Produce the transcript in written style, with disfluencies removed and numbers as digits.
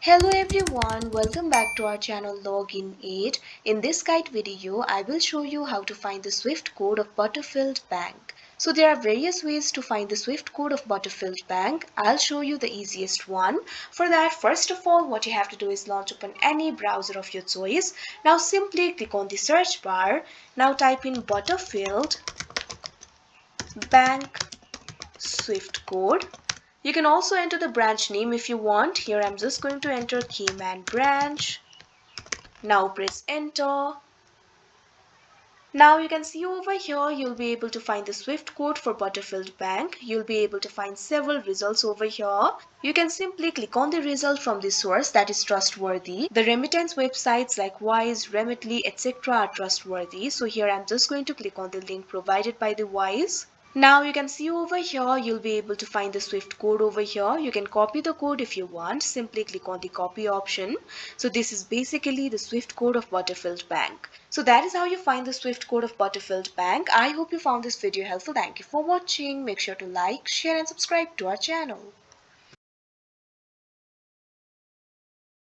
Hello everyone, welcome back to our channel Login Aid. In this guide video, I will show you how to find the SWIFT code of Butterfield Bank. So there are various ways to find the SWIFT code of Butterfield Bank. I'll show you the easiest one. For that, first of all, what you have to do is launch open any browser of your choice. Now simply click on the search bar. Now type in Butterfield Bank SWIFT code. You can also enter the branch name if you want. Here I'm just going to enter Cayman branch. Now press enter. Now you can see over here you'll be able to find the SWIFT code for Butterfield Bank. You'll be able to find several results over here. You can simply click on the result from the source that is trustworthy. The remittance websites like Wise, Remitly, etc. are trustworthy. So here I'm just going to click on the link provided by the Wise. Now you can see over here you'll be able to find the SWIFT code over here. You can copy the code if you want. Simply click on the copy option. So this is basically the SWIFT code of Butterfield Bank. So that is how you find the SWIFT code of Butterfield Bank. I hope you found this video helpful. Thank you for watching. Make sure to like, share and subscribe to our channel.